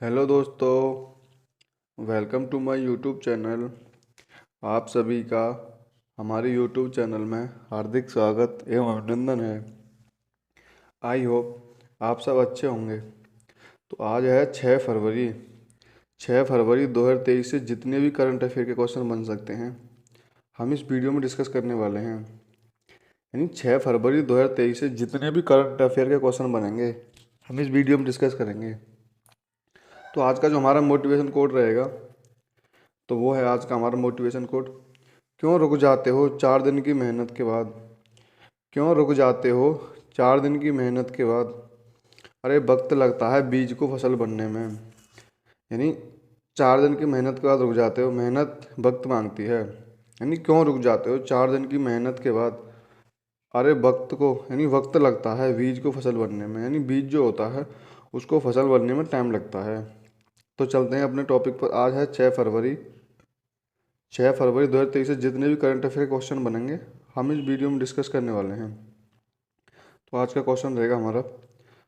Hello दोस्तों, welcome to my YouTube channel. आप सभी का हमारे यूट्यूब चैनल में हार्दिक स्वागत एवं अभिनंदन है। आई होप आप सब अच्छे होंगे। तो आज है 6 फरवरी। 6 फरवरी 2023 से जितने भी करंट अफेयर के क्वेश्चन बन सकते हैं हम इस वीडियो में डिस्कस करने वाले हैं। यानी 6 फरवरी 2023 से जितने भी करंट अफेयर के क्वेश्चन बनेंगे हम इस वीडियो में डिस्कस करेंगे। तो आज का जो हमारा मोटिवेशन कोड रहेगा तो वो है आज का हमारा मोटिवेशन कोड। क्यों रुक जाते हो 4 दिन की मेहनत के बाद? क्यों रुक जाते हो 4 दिन की मेहनत के बाद? अरे वक्त लगता है बीज को फसल बनने में। यानी 4 दिन की मेहनत के बाद रुक जाते हो, मेहनत वक्त मांगती है। यानी क्यों रुक जाते हो 4 दिन की मेहनत के बाद? अरे वक्त को यानी वक्त लगता है बीज को फसल बनने में। यानी बीज जो होता है उसको फसल बनने में टाइम लगता है। तो चलते हैं अपने टॉपिक पर। आज है 6 फरवरी। 6 फरवरी 2023 से जितने भी करंट अफेयर क्वेश्चन बनेंगे हम इस वीडियो में डिस्कस करने वाले हैं। तो आज का क्वेश्चन रहेगा हमारा,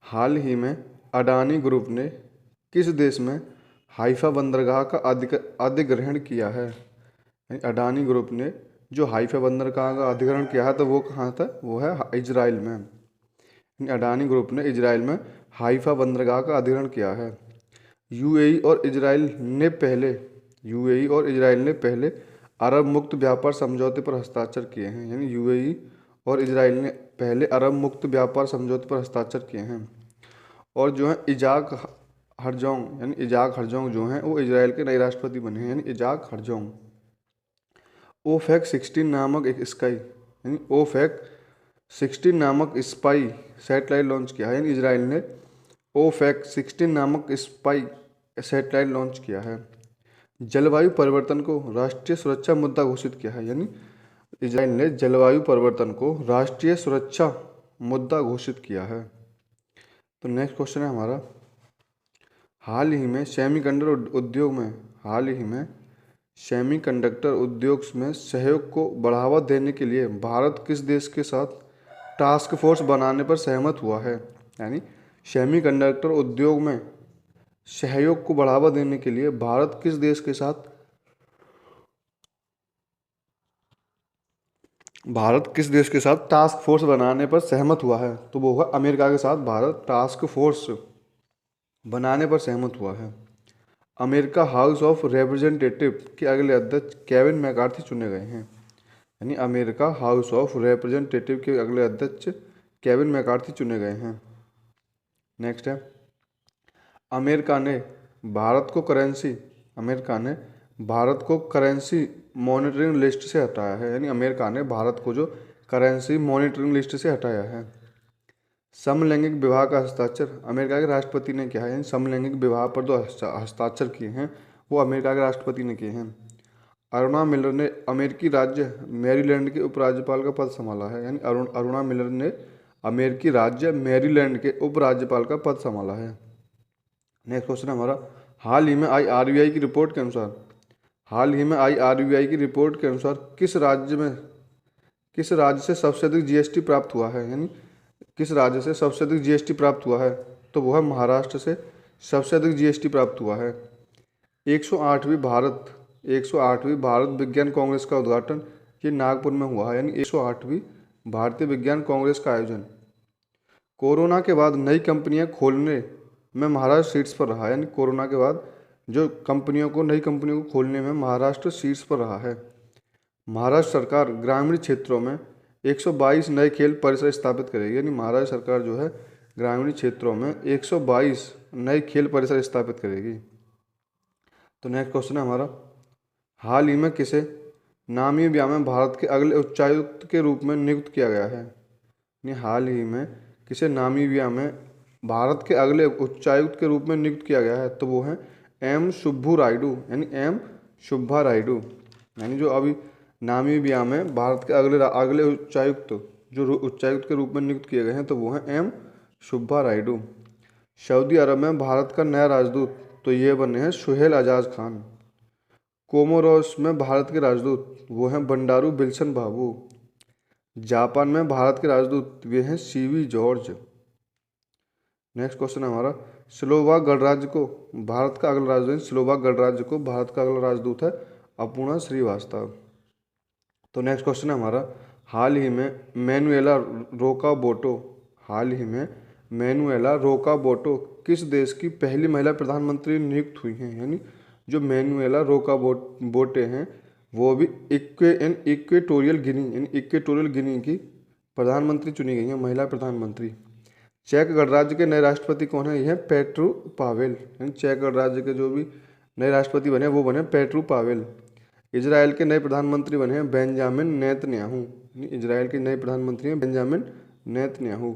हाल ही में अडानी ग्रुप ने किस देश में हाइफा बंदरगाह का अधिग्रहण किया है? यानी अडानी ग्रुप ने जो हाइफा बंदरगाह का अधिग्रहण किया है तो वो कहाँ था? वो है इजराइल में। यानी अडानी ग्रुप ने इजराइल में हाइफा बंदरगाह का अधिग्रहण किया है। यूएई और इजराइल ने पहले यूएई और इजराइल ने पहले अरब मुक्त व्यापार समझौते पर हस्ताक्षर किए हैं। यानी यूएई और इजराइल ने पहले अरब मुक्त व्यापार समझौते पर हस्ताक्षर किए हैं। और जो है इजाक हरजोंग जो हैं वो इजराइल के नए राष्ट्रपति बने हैं। यानी इजाक हरजोंग। ओफेक 16 नामक एक स्काई यानी ओफेक 16 नामक स्पाई सैटेलाइट लॉन्च किया है। यानी इजराइल ने ओफेक 16 नामक स्पाई सैटेलाइट लॉन्च किया है। जलवायु परिवर्तन को राष्ट्रीय सुरक्षा मुद्दा घोषित किया है। यानी इजराइल ने जलवायु परिवर्तन को राष्ट्रीय सुरक्षा मुद्दा घोषित किया है। तो नेक्स्ट क्वेश्चन है हमारा, हाल ही में सेमीकंडक्टर उद्योग में सहयोग को बढ़ावा देने के लिए भारत किस देश के साथ टास्क फोर्स बनाने पर सहमत हुआ है? यानी सेमीकंडक्टर उद्योग में सहयोग को बढ़ावा देने के लिए भारत किस देश के साथ टास्क फोर्स बनाने पर सहमत हुआ है? तो वो होगा अमेरिका के साथ भारत टास्क फोर्स बनाने पर सहमत हुआ है। अमेरिका हाउस ऑफ रिप्रेजेंटेटिव के अगले अध्यक्ष केविन मैकार्थी चुने गए हैं। यानी अमेरिका हाउस ऑफ रिप्रेजेंटेटिव के अगले अध्यक्ष केविन मैकार्थी चुने गए हैं। नेक्स्ट है, अमेरिका ने भारत को करेंसी मॉनिटरिंग लिस्ट से हटाया है। यानी अमेरिका ने भारत को जो करेंसी मॉनिटरिंग लिस्ट से हटाया है। समलैंगिक विवाह का हस्ताक्षर अमेरिका के राष्ट्रपति ने किया है। यानी समलैंगिक विवाह पर जो हस्ताक्षर किए हैं वो अमेरिका के राष्ट्रपति ने किए हैं। अरुणा मिलर ने अमेरिकी राज्य मैरीलैंड के उपराज्यपाल का पद संभाला है। यानी अरुणा मिलर ने अमेरिकी राज्य मैरीलैंड के उपराज्यपाल का पद संभाला है। नेक्स्ट क्वेश्चन है हमारा, हाल ही में आई आरबीआई की रिपोर्ट के अनुसार किस राज्य से सबसे अधिक जीएसटी प्राप्त हुआ है? यानी किस राज्य से सबसे अधिक जीएसटी प्राप्त हुआ है? तो वो है महाराष्ट्र से सबसे अधिक जीएसटी प्राप्त हुआ है। 108वीं भारत विज्ञान कांग्रेस का उद्घाटन ये नागपुर में हुआ है। यानी 108वीं भारतीय विज्ञान कांग्रेस का आयोजन। कोरोना के बाद नई कंपनियां खोलने में महाराष्ट्र शीर्ष पर रहा है। यानी कोरोना के बाद जो नई कंपनियों को खोलने में महाराष्ट्र शीर्ष पर रहा है। महाराष्ट्र सरकार ग्रामीण क्षेत्रों में 122 नए खेल परिसर स्थापित करेगी। यानी महाराष्ट्र सरकार जो है ग्रामीण क्षेत्रों में 122 नए खेल परिसर स्थापित करेगी। तो नेक्स्ट क्वेश्चन है हमारा, हाल ही में किसे नामीबिया में भारत के अगले उच्चायुक्त के रूप में नियुक्त किया गया है? यानी हाल ही में किसे नामीबिया में भारत के अगले उच्चायुक्त के रूप में नियुक्त किया गया है? तो वो है एम सुब्बू रायडू। यानी एम सुब्बा रायडू। यानी जो अभी नामीबिया में भारत के अगले उच्चायुक्त के रूप में नियुक्त किए गए हैं तो वो हैं एम सुब्बा रायडू। सऊदी अरब में भारत का नया राजदूत तो ये बने हैं सुहेल एजाज खान। कोमोरोस में भारत के राजदूत वो हैं बंडारू बिल्सन बाबू। जापान में भारत के राजदूत वे हैं सीवी जॉर्ज। नेक्स्ट क्वेश्चन है हमारा, स्लोवाक गणराज्य को भारत का अगला राजदूत, स्लोवाक गणराज्य को भारत का अगला राजदूत है अपूर्णा श्रीवास्तव। तो नेक्स्ट क्वेश्चन है हमारा, हाल ही में मैनुएला रोकाबोटो, हाल ही में मैनुएला रोकाबोटो किस देश की पहली महिला प्रधानमंत्री नियुक्त हुई हैं? यानी जो मैनुएला रोकाबोटे हैं वो भी इक्वेटोरियल गिनी यानी इक्वेटोरियल गिनी की प्रधानमंत्री चुनी गई हैं, महिला प्रधानमंत्री। चेक गणराज्य के नए राष्ट्रपति कौन है? यह है पेट्रू पावेल, यानी चेक गणराज्य के जो भी नए राष्ट्रपति बने वो बने पेट्रू पावेल। इजराइल के नए प्रधानमंत्री बने हैं बेंजामिन नेतन्याहू, इजराइल के नए प्रधानमंत्री हैं बेंजामिन नेतन्याहू।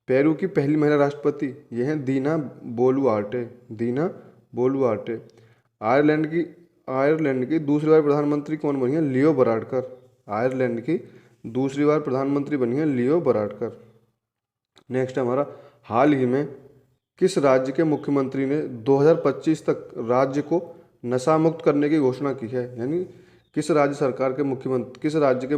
पेरू की पहली महिला राष्ट्रपति यह है Dina Boluarte, Dina Boluarte. Ireland की दूसरी बार प्रधानमंत्री कौन बनी है? लियो वराडकर, आयरलैंड की दूसरी बार प्रधानमंत्री बनी है लियो वराडकर। नेक्स्ट है हमारा, हाल ही में किस राज्य के मुख्यमंत्री ने 2025 तक राज्य को नशा मुक्त करने की घोषणा की है? यानी किस राज्य के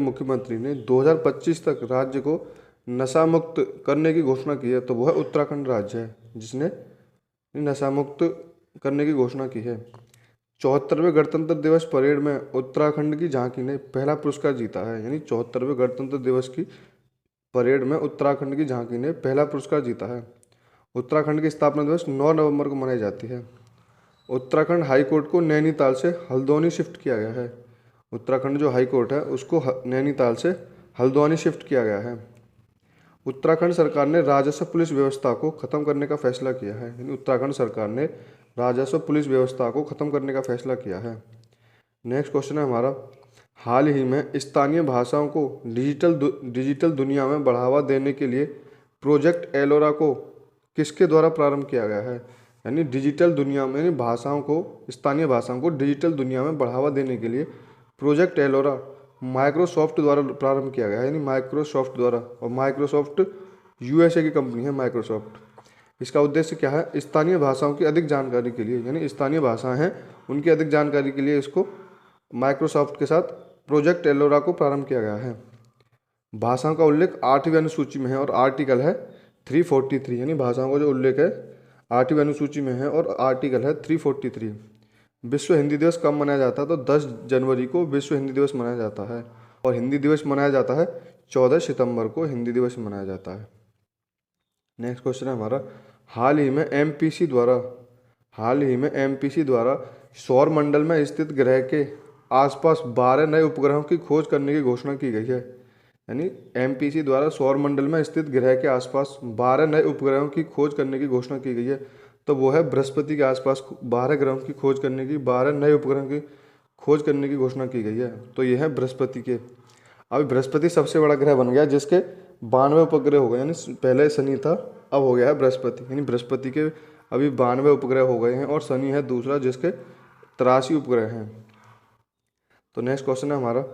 मुख्यमंत्री ने 2025 तक राज्य को नशा मुक्त करने की घोषणा की है? तो वो है उत्तराखंड राज्य है जिसने नशा मुक्त करने की घोषणा की है। 74वें गणतंत्र दिवस परेड में उत्तराखंड की झांकी ने पहला पुरस्कार जीता है, यानी 74वें गणतंत्र दिवस की परेड में उत्तराखंड की झांकी ने पहला पुरस्कार जीता है। उत्तराखंड की स्थापना दिवस 9 नवंबर को मनाई जाती है। उत्तराखंड हाई कोर्ट को नैनीताल से हल्द्वानी शिफ्ट किया गया है, उत्तराखंड जो हाई कोर्ट है उसको नैनीताल से हल्द्वानी शिफ्ट किया गया है। उत्तराखंड सरकार ने राजस्व पुलिस व्यवस्था को खत्म करने का फैसला किया है, यानी उत्तराखंड सरकार ने राजस्व पुलिस व्यवस्था को खत्म करने का फैसला किया है। नेक्स्ट क्वेश्चन है हमारा, हाल ही में स्थानीय भाषाओं को डिजिटल दुनिया में बढ़ावा देने के लिए प्रोजेक्ट एलोरा को किसके द्वारा प्रारंभ किया गया है? यानी डिजिटल दुनिया में स्थानीय भाषाओं को डिजिटल दुनिया में बढ़ावा देने के लिए प्रोजेक्ट एलोरा माइक्रोसॉफ्ट द्वारा प्रारंभ किया गया है, यानी माइक्रोसॉफ्ट द्वारा, और माइक्रोसॉफ्ट यूएसए की कंपनी है माइक्रोसॉफ्ट। इसका उद्देश्य क्या है? स्थानीय भाषाओं की अधिक जानकारी के लिए, यानी स्थानीय भाषाएं हैं उनकी अधिक जानकारी के लिए इसको माइक्रोसॉफ्ट के साथ प्रोजेक्ट एलोरा को प्रारंभ किया गया है। भाषाओं का उल्लेख 8वीं अनुसूची में है और आर्टिकल है 343, यानी भाषाओं का जो उल्लेख है 8वीं अनुसूची में है और आर्टिकल है 343। विश्व हिंदी दिवस कब मनाया जाता है? तो 10 जनवरी को विश्व हिंदी दिवस मनाया जाता है, और हिंदी दिवस मनाया जाता है 14 सितंबर को हिंदी दिवस मनाया जाता है। नेक्स्ट क्वेश्चन है हमारा, हाल ही में एमपीसी द्वारा सौर मंडल में स्थित ग्रह के आसपास 12 नए उपग्रहों की खोज करने की घोषणा की गई है। यानी एमपीसी द्वारा सौर मंडल में स्थित ग्रह के आसपास 12 नए उपग्रहों की खोज करने की घोषणा की गई है। तो वो है बृहस्पति के आसपास 12 ग्रहों की खोज करने की, 12 नए उपग्रहों की खोज करने की घोषणा की गई है। तो ये है बृहस्पति के। अभी बृहस्पति सबसे बड़ा ग्रह बन गया जिसके 92 उपग्रह हो गए, यानी पहले शनि था अब हो गया है बृहस्पति, यानी बृहस्पति के अभी 92 उपग्रह हो गए हैं और शनि है दूसरा जिसके 83 उपग्रह हैं। तो नेक्स्ट क्वेश्चन है हमारा,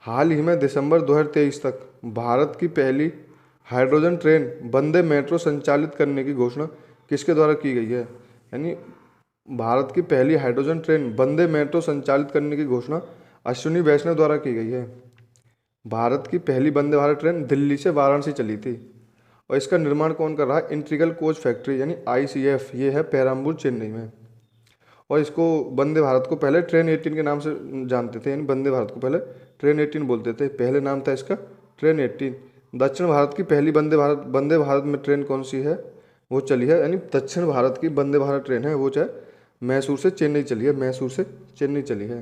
हाल ही में दिसंबर 2023 तक भारत की पहली हाइड्रोजन ट्रेन वंदे मेट्रो संचालित करने की घोषणा किसके द्वारा की गई है? यानी भारत की पहली हाइड्रोजन ट्रेन वंदे मेट्रो संचालित करने की घोषणा अश्विनी वैष्णव द्वारा की गई है। भारत की पहली वंदे भारत ट्रेन दिल्ली से वाराणसी चली थी और इसका निर्माण कौन कर रहा है? इंटीग्रल कोच फैक्ट्री यानी ICF, ये है पेराम्बूर चेन्नई में। और इसको वंदे भारत को पहले ट्रेन 18 के नाम से जानते थे, यानी वंदे भारत को पहले ट्रेन 18 बोलते थे, पहले नाम था इसका ट्रेन 18। दक्षिण भारत की पहली वंदे भारत में ट्रेन कौन सी है? वो चली है, यानी दक्षिण भारत की वंदे भारत ट्रेन है वो चाहे मैसूर से चेन्नई चली है, मैसूर से चेन्नई चली है।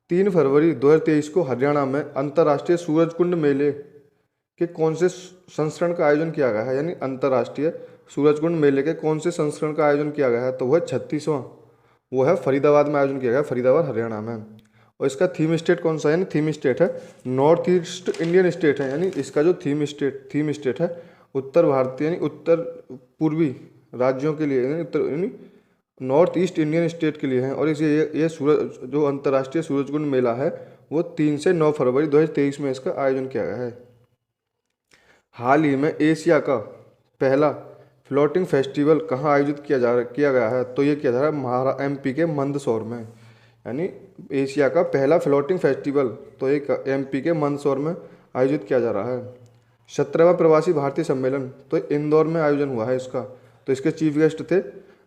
3 फरवरी 2023 को हरियाणा में अंतर्राष्ट्रीय सूरजकुंड मेले के कौन से संस्करण का आयोजन किया गया है? यानी अंतर्राष्ट्रीय सूरजकुंड मेले के कौन से संस्करण का आयोजन किया गया है? तो वह 36वां, वो है फरीदाबाद में आयोजन किया गया, फरीदाबाद हरियाणा में। और इसका थीम स्टेट कौन सा है? यानी थीम स्टेट है नॉर्थ ईस्ट इंडियन स्टेट है, यानी इसका जो थीम स्टेट है उत्तर भारतीय यानी उत्तर पूर्वी राज्यों के लिए, यानी नॉर्थ ईस्ट इंडियन स्टेट के लिए है। और इसे ये सूरज जो अंतर्राष्ट्रीय सूरजकुंड मेला है वो 3 से 9 फरवरी 2023 में इसका आयोजन किया गया है। हाल ही में एशिया का पहला फ्लोटिंग फेस्टिवल कहाँ आयोजित किया गया है? तो ये किया जा रहा है MP के मंदसौर में, यानी एशिया का पहला फ्लोटिंग फेस्टिवल तो एक MP के मंदसौर में आयोजित किया जा रहा है। 17वां प्रवासी भारतीय सम्मेलन तो इंदौर में आयोजन हुआ है इसका, तो इसके चीफ गेस्ट थे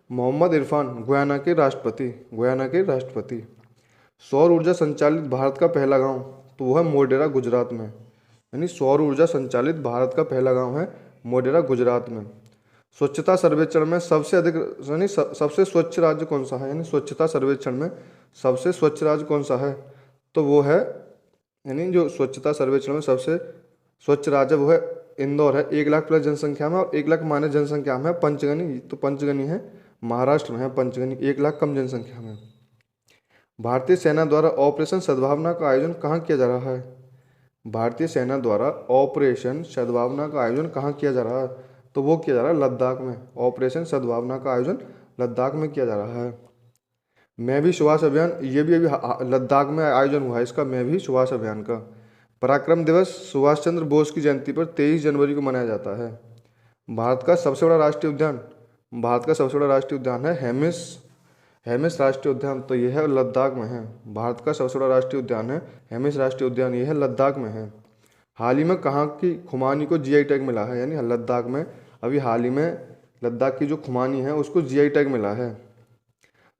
मोहम्मद इरफान, गुयाना के राष्ट्रपति। सौर ऊर्जा संचालित भारत का पहला गांव, तो वो है मोढेरा, गुजरात में। यानी सौर ऊर्जा संचालित भारत का पहला गांव है मोढेरा, गुजरात में। स्वच्छता सर्वेक्षण में सबसे अधिक यानी सबसे स्वच्छ राज्य कौन सा है, यानी स्वच्छता सर्वेक्षण में सबसे स्वच्छ राज्य कौन सा है, तो वो है, यानी जो स्वच्छता सर्वेक्षण में सबसे स्वच्छ राज्य वो है इंदौर है, 1 लाख प्लस जनसंख्या में, और 1 लाख माइनस जनसंख्या में है पंचगनी, तो पंचगनी है महाराष्ट्र में है पंचगनी, 1 लाख कम जनसंख्या में। भारतीय सेना द्वारा ऑपरेशन सद्भावना का आयोजन कहाँ किया जा रहा है? भारतीय सेना द्वारा ऑपरेशन सद्भावना का आयोजन कहाँ किया जा रहा है, तो वो किया जा रहा है लद्दाख में। ऑपरेशन सद्भावना का आयोजन लद्दाख में किया जा रहा है। मैं भी सुभाष अभियान, ये भी अभी लद्दाख में आयोजन हुआ है इसका, मैं भी सुभाष अभियान का। पराक्रम दिवस सुभाष चंद्र बोस की जयंती पर 23 जनवरी को मनाया जाता है। भारत का सबसे बड़ा राष्ट्रीय उद्यान, भारत का सबसे बड़ा राष्ट्रीय उद्यान है हेमिस राष्ट्रीय उद्यान, तो यह है लद्दाख में है। भारत का सबसे बड़ा राष्ट्रीय उद्यान है हेमिस राष्ट्रीय उद्यान, यह है लद्दाख में है। हाल ही में कहाँ की खुमानी को जीआई टैग मिला है, यानी लद्दाख में अभी हाल ही में लद्दाख की जो खुमानी है उसको जीआई टैग मिला है।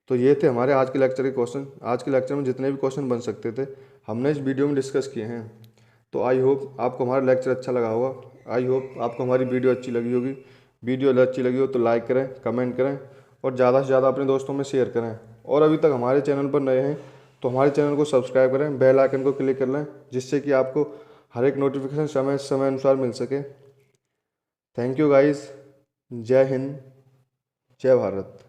तो ये थे हमारे आज के लेक्चर के क्वेश्चन। आज के लेक्चर में जितने भी क्वेश्चन बन सकते थे हमने इस वीडियो में डिस्कस किए हैं। तो आई होप आपको हमारा लेक्चर अच्छा लगा होगा, आई होप आपको हमारी वीडियो अच्छी लगी होगी। वीडियो अच्छी लगी हो तो लाइक करें, कमेंट करें और ज़्यादा से ज़्यादा अपने दोस्तों में शेयर करें। और अभी तक हमारे चैनल पर नए हैं तो हमारे चैनल को सब्सक्राइब करें, बेल आइकन को क्लिक कर लें, जिससे कि आपको हर एक नोटिफिकेशन समय अनुसार मिल सके। थैंक यू गाइस, जय हिंद, जय भारत।